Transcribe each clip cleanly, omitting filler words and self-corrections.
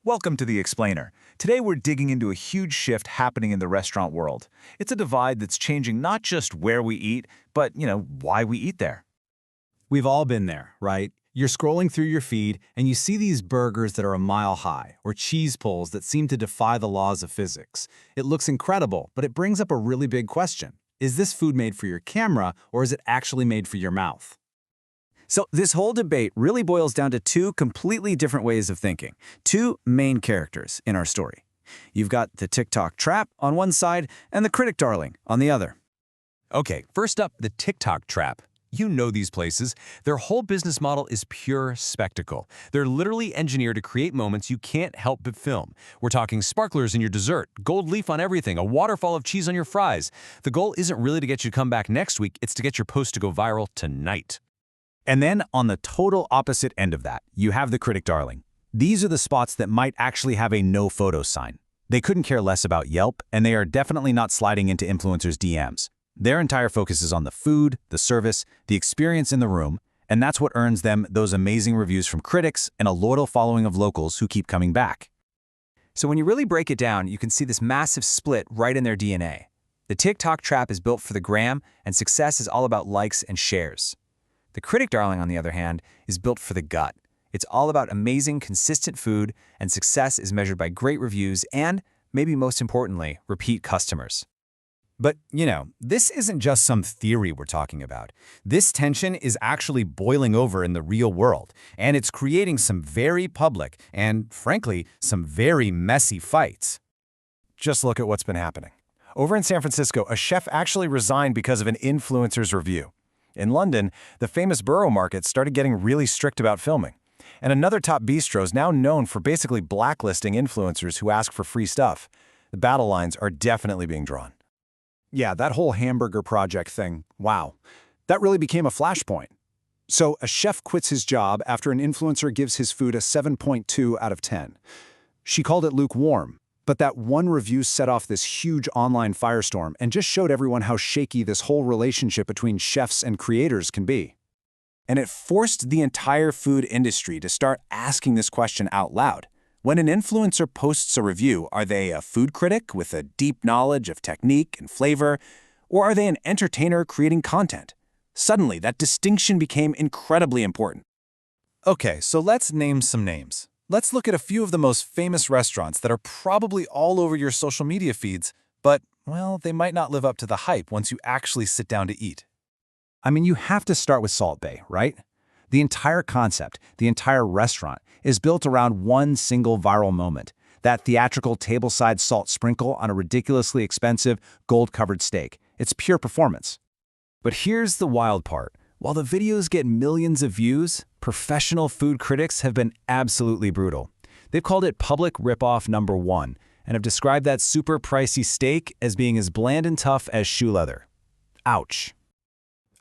Welcome to The Explainer. Today we're digging into a huge shift happening in the restaurant world. It's a divide that's changing not just where we eat, but, why we eat there. We've all been there, right? You're scrolling through your feed and you see these burgers that are a mile high or cheese pulls that seem to defy the laws of physics. It looks incredible, but it brings up a really big question. Is this food made for your camera or is it actually made for your mouth? So this whole debate really boils down to two completely different ways of thinking, two main characters in our story. You've got the TikTok trap on one side and the critic darling on the other. Okay, first up, the TikTok trap. You know these places. Their whole business model is pure spectacle. They're literally engineered to create moments you can't help but film. We're talking sparklers in your dessert, gold leaf on everything, a waterfall of cheese on your fries. The goal isn't really to get you to come back next week, it's to get your post to go viral tonight. And then on the total opposite end of that, you have the critic darling. These are the spots that might actually have a no photo sign. They couldn't care less about Yelp, and they are definitely not sliding into influencers' DMs. Their entire focus is on the food, the service, the experience in the room, and that's what earns them those amazing reviews from critics and a loyal following of locals who keep coming back. So when you really break it down, you can see this massive split right in their DNA. The TikTok trap is built for the gram, and success is all about likes and shares. The critic darling, on the other hand, is built for the gut. It's all about amazing, consistent food, and success is measured by great reviews and, maybe most importantly, repeat customers. But, this isn't just some theory we're talking about. This tension is actually boiling over in the real world, and it's creating some very public and, frankly, some very messy fights. Just look at what's been happening. Over in San Francisco, a chef actually resigned because of an influencer's review. In London, the famous Borough Market started getting really strict about filming. And another top bistro is now known for basically blacklisting influencers who ask for free stuff. The battle lines are definitely being drawn. Yeah, that whole hamburger project thing, wow. That really became a flashpoint. So a chef quits his job after an influencer gives his food a 7.2 out of 10. She called it lukewarm, but that one review set off this huge online firestorm and just showed everyone how shaky this whole relationship between chefs and creators can be. And it forced the entire food industry to start asking this question out loud. When an influencer posts a review, are they a food critic with a deep knowledge of technique and flavor, or are they an entertainer creating content? Suddenly, that distinction became incredibly important. Okay, so let's name some names. Let's look at a few of the most famous restaurants that are probably all over your social media feeds, but, well, they might not live up to the hype once you actually sit down to eat. I mean, you have to start with Salt Bae, right? The entire concept, the entire restaurant, is built around one single viral moment, that theatrical tableside salt sprinkle on a ridiculously expensive, gold-covered steak. It's pure performance. But here's the wild part. While the videos get millions of views, professional food critics have been absolutely brutal. They've called it public ripoff number one and have described that super pricey steak as being as bland and tough as shoe leather. Ouch.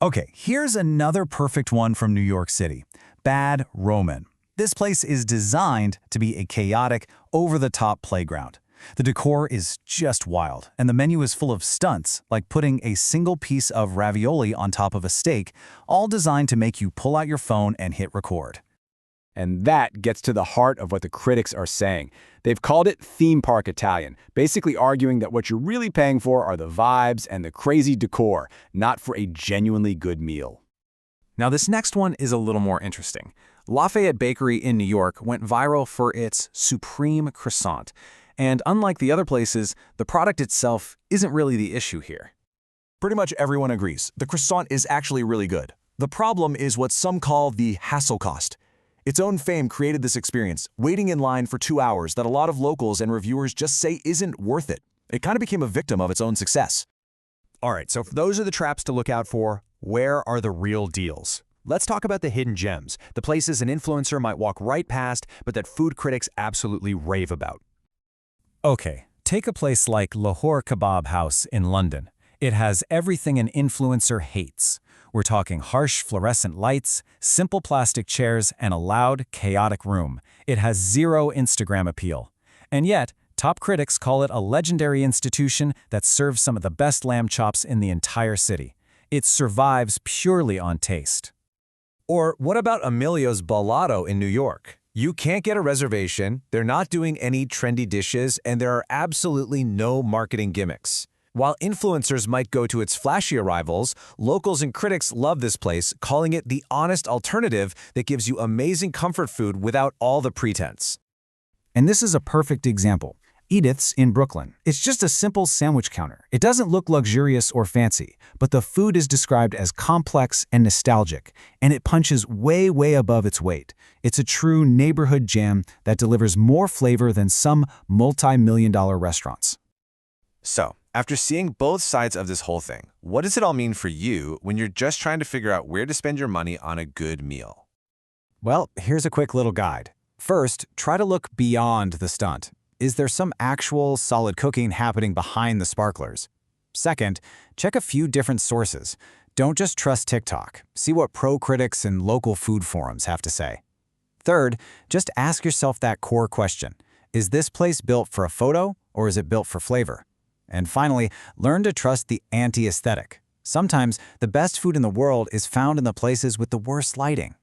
Okay, here's another perfect one from New York City. Bad Roman. This place is designed to be a chaotic, over-the-top playground. The decor is just wild, and the menu is full of stunts, like putting a single piece of ravioli on top of a steak, all designed to make you pull out your phone and hit record. And that gets to the heart of what the critics are saying. They've called it theme park Italian, basically arguing that what you're really paying for are the vibes and the crazy decor, not for a genuinely good meal. Now this next one is a little more interesting. Lafayette Bakery in New York went viral for its supreme croissant. And unlike the other places, the product itself isn't really the issue here. Pretty much everyone agrees. The croissant is actually really good. The problem is what some call the hassle cost. Its own fame created this experience, waiting in line for 2 hours that a lot of locals and reviewers just say isn't worth it. It kind of became a victim of its own success. All right, so if those are the traps to look out for, where are the real deals? Let's talk about the hidden gems, the places an influencer might walk right past, but that food critics absolutely rave about. Okay, take a place like Lahore Kebab House in London. It has everything an influencer hates. We're talking harsh fluorescent lights, simple plastic chairs, and a loud, chaotic room. It has zero Instagram appeal. And yet, top critics call it a legendary institution that serves some of the best lamb chops in the entire city. It survives purely on taste. Or what about Emilio's Ballato in New York? You can't get a reservation, they're not doing any trendy dishes, and there are absolutely no marketing gimmicks. While influencers might go to its flashier rivals, locals and critics love this place, calling it the honest alternative that gives you amazing comfort food without all the pretense. And this is a perfect example. Edith's in Brooklyn. It's just a simple sandwich counter. It doesn't look luxurious or fancy, but the food is described as complex and nostalgic, and it punches way, way above its weight. It's a true neighborhood gem that delivers more flavor than some multi-million-dollar restaurants. So, after seeing both sides of this whole thing, what does it all mean for you when you're just trying to figure out where to spend your money on a good meal? Well, here's a quick little guide. First, try to look beyond the stunt. Is there some actual solid cooking happening behind the sparklers? Second, check a few different sources. Don't just trust TikTok. See what pro critics and local food forums have to say. Third, just ask yourself that core question. Is this place built for a photo or is it built for flavor? And finally, learn to trust the anti-aesthetic. Sometimes the best food in the world is found in the places with the worst lighting.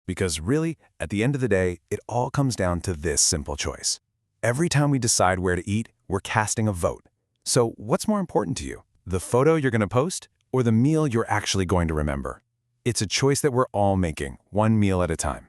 Because really, at the end of the day, it all comes down to this simple choice. Every time we decide where to eat, we're casting a vote. So what's more important to you? The photo you're going to post or the meal you're actually going to remember? It's a choice that we're all making, one meal at a time.